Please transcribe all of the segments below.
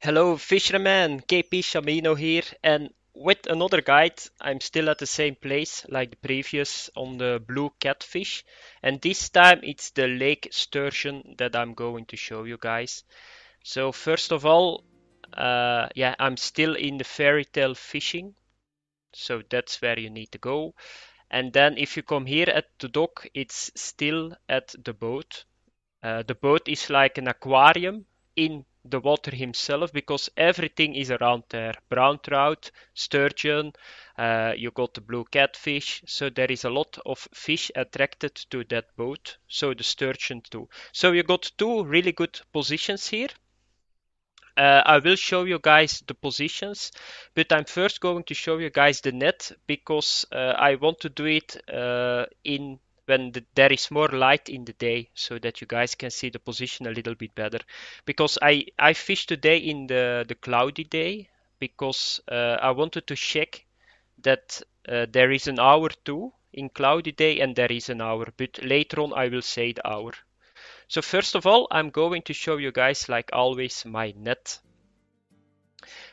Hello fisherman, KpShamino here, and with another guide. I'm still at the same place like the previous on the blue catfish, and this time it's the lake sturgeon that I'm going to show you guys. So first of all, yeah, I'm still in the fairy tale fishing, so that's where you need to go. And then if you come here at the dock, it's still at the boat. The boat is like an aquarium in the water himself because everything is around there. Brown trout, sturgeon, you got the blue catfish. So there is a lot of fish attracted to that boat. So the sturgeon too. So you got two really good positions here. I will show you guys the positions, but I'm first going to show you guys the net because I want to do it in when there is more light in the day so that you guys can see the position a little bit better. Because I fished today in the cloudy day because I wanted to check that there is an hour too in cloudy day and there is an hour, but later on I will say the hour. So first of all, I'm going to show you guys, like always, my net.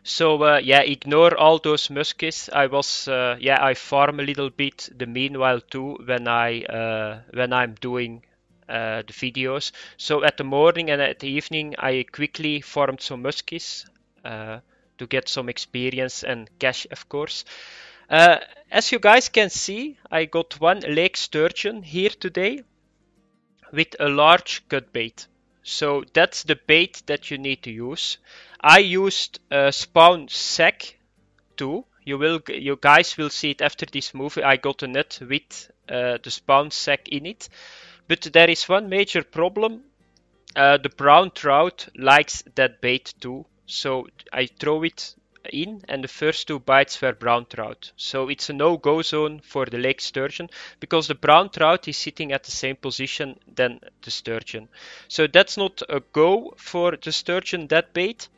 So yeah, ignore all those muskies. Yeah, I farm a little bit the meanwhile too when I'm doing the videos. So at the morning and at the evening, I quickly farmed some muskies to get some experience and cash, of course. Uh, as you guys can see, I got one lake sturgeon here today with a large cut bait. So that's the bait that you need to use. I used a spawn sack too. You guys will see it after this movie. I got a net with the spawn sack in it. But there is one major problem. The brown trout likes that bait too. So I throw it in, and the first two bites were brown trout. So it's a no-go zone for the lake sturgeon because the brown trout is sitting at the same position than the sturgeon. So that's not a go for the sturgeon, that bait.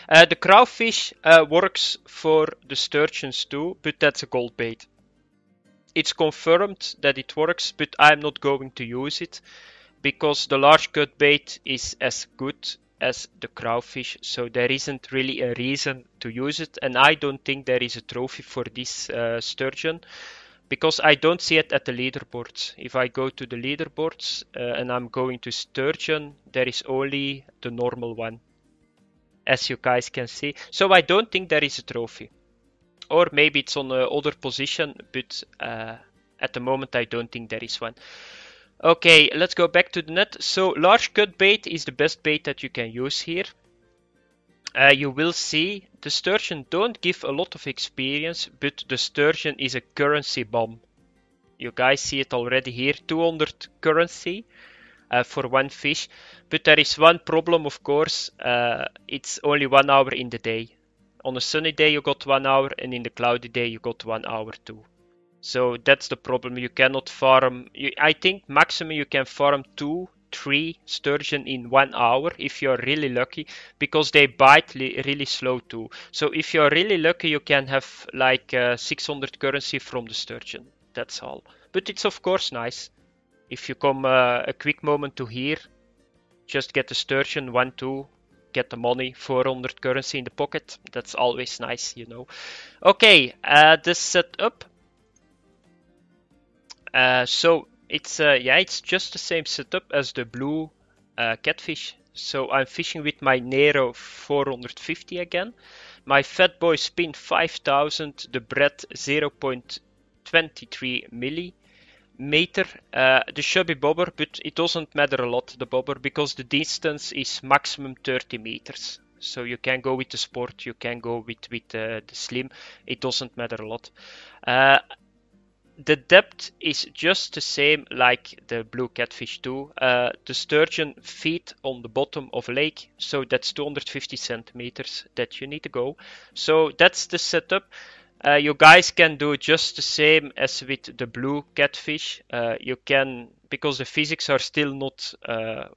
The crawfish works for the sturgeons too, but that's a gold bait. It's confirmed that it works, but I'm not going to use it because the large cut bait is as good as the crawfish, so there isn't really a reason to use it, and I don't think there is a trophy for this sturgeon because I don't see it at the leaderboards. If I go to the leaderboards and I'm going to sturgeon, there is only the normal one, as you guys can see. So I don't think there is a trophy. Or maybe it's on another position, but at the moment I don't think there is one. Okay, let's go back to the net. So large cut bait is the best bait that you can use here. You will see the sturgeon don't give a lot of experience, but the sturgeon is a currency bomb. You guys see it already here, 200 currency for one fish. But there is one problem, of course. It's only 1 hour in the day. On a sunny day you got 1 hour, and in the cloudy day you got 1 hour too. So that's the problem. You cannot farm. I think maximum you can farm 2-3 sturgeon in 1 hour if you're really lucky, because they bite really slow too. So if you're really lucky, you can have like 600 currency from the sturgeon. That's all. But it's of course nice. If you come a quick moment to here, just get the sturgeon 1-2. Get the money, 400 currency in the pocket. That's always nice, you know. Okay, the setup. So it's just the same setup as the blue catfish. So I'm fishing with my Nero 450 again. My Fat Boy spin 5000, the bread 0.23 millimeter. The chubby bobber, but it doesn't matter a lot, the bobber, because the distance is maximum 30 meters. So you can go with the sport, you can go with the slim. It doesn't matter a lot. The depth is just the same like the blue catfish too. The sturgeon feed on the bottom of a lake, so that's 250 centimeters that you need to go. So that's the setup. You guys can do just the same as with the blue catfish. You can, because the physics are still not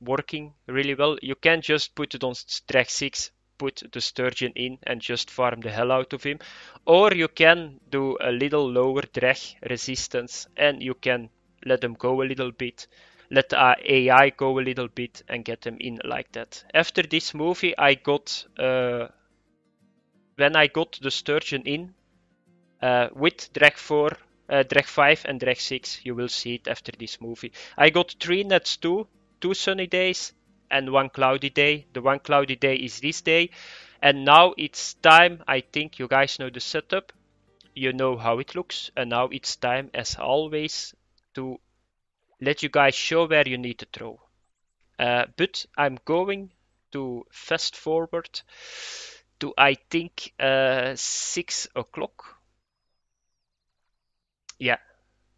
working really well, you can just put it on track 6, put the sturgeon in and just farm the hell out of him. Or you can do a little lower drag resistance and you can let them go a little bit. let the AI go a little bit and get them in like that. After this movie, I got when I got the Sturgeon in with drag 4, drag 5 and drag 6, you will see it after this movie. I got 3 nets too, 2 sunny days and 1 cloudy day. The 1 cloudy day is this day. And now it's time, I think you guys know the setup. You know how it looks. And now it's time, as always, to let you guys show where you need to throw. But I'm going to fast forward to, I think, 6 o'clock. Yeah,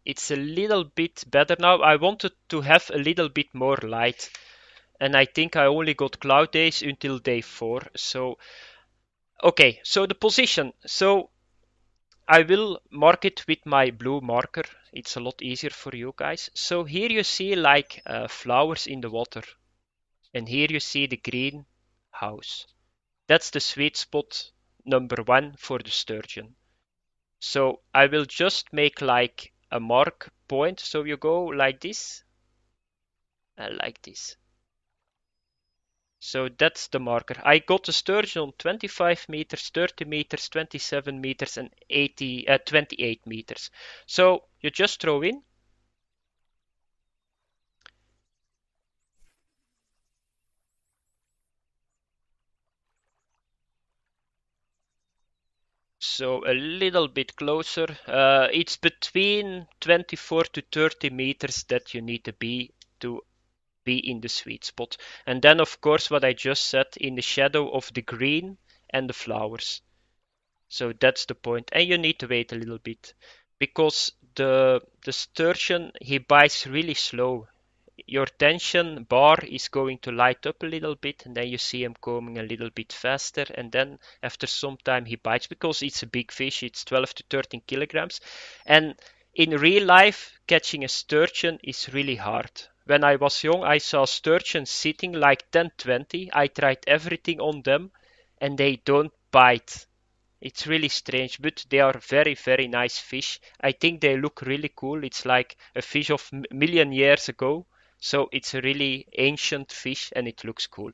it's a little bit better now. I wanted to have a little bit more light. And I think I only got cloud days until day 4. So, okay, so the position. So I will mark it with my blue marker. It's a lot easier for you guys. So here you see like flowers in the water. And here you see the green house. That's the sweet spot number 1 for the sturgeon. So I will just make like a mark point. So you go like this and like this. So that's the marker. I got the sturgeon on 25 meters, 30 meters, 27 meters, and 28 meters. So you just throw in. So a little bit closer. It's between 24 to 30 meters that you need to be in the sweet spot. And then, of course, what I just said, in the shadow of the green and the flowers. So that's the point. And you need to wait a little bit because the sturgeon, he bites really slow. Your tension bar is going to light up a little bit, and then you see him coming a little bit faster, and then after some time he bites because it's a big fish. It's 12 to 13 kilograms. And in real life, catching a sturgeon is really hard. When I was young, I saw sturgeons sitting like 10, 20. I tried everything on them, and they don't bite. It's really strange, but they are very, very nice fish. I think they look really cool. It's like a fish of million years ago. So it's a really ancient fish and it looks cool.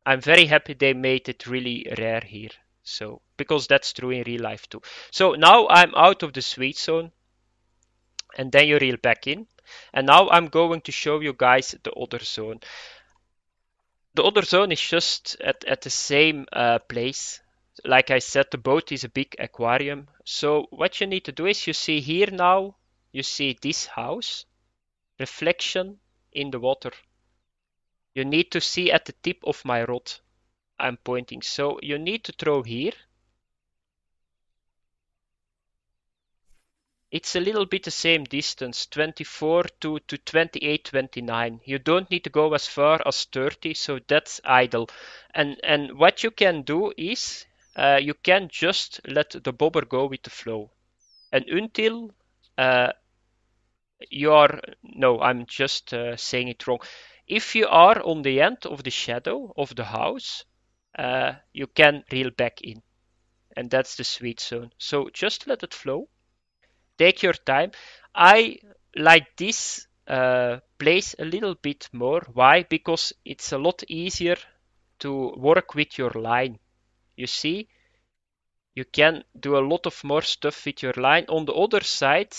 I'm very happy they made it really rare here. So, because that's true in real life too. So now I'm out of the sweet zone and then you reel back in. And now I'm going to show you guys the other zone. The other zone is just at the same place. Like I said, the boat is a big aquarium. So what you need to do is you see here now, you see this house, reflection in the water. You need to see at the tip of my rod I'm pointing. So you need to throw here. It's a little bit the same distance, 24 to 28, 29. You don't need to go as far as 30, so that's idle. And what you can do is you can just let the bobber go with the flow. And until you are, no, I'm just saying it wrong. If you are on the end of the shadow of the house, you can reel back in. And that's the sweet zone. So just let it flow. Take your time. I like this place a little bit more. Why? Because it's a lot easier to work with your line. You see, you can do a lot of more stuff with your line. On the other side,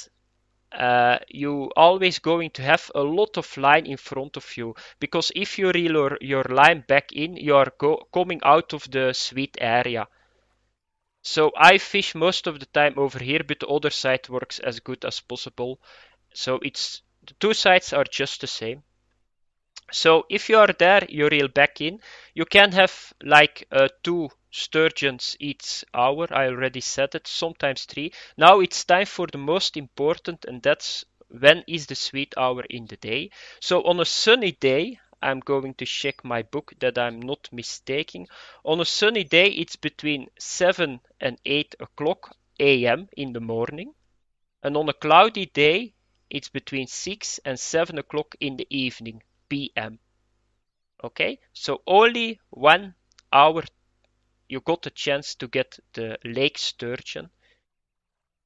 you always going to have a lot of line in front of you, because if you reel your line back in, you are coming out of the sweet area. So I fish most of the time over here, but the other side works as good as possible. So it's the two sides are just the same. So if you are there, you reel back in. You can have like 2 sturgeons each hour. I already said it, sometimes 3. Now it's time for the most important, and that's when is the sweet hour in the day. So on a sunny day, I'm going to check my book that I'm not mistaken. On a sunny day, it's between 7 and 8 o'clock a.m. in the morning. And on a cloudy day, it's between 6 and 7 o'clock in the evening, p.m. Okay, so only 1 hour you got a chance to get the lake sturgeon.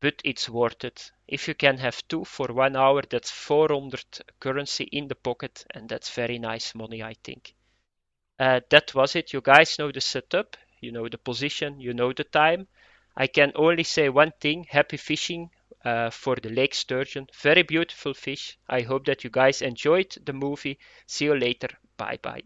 but it's worth it. If you can have two for 1 hour, that's 400 currency in the pocket, and that's very nice money, I think. That was it. You guys know the setup, you know the position, you know the time. I can only say one thing, happy fishing for the lake sturgeon. Very beautiful fish. I hope that you guys enjoyed the movie. See you later. Bye bye.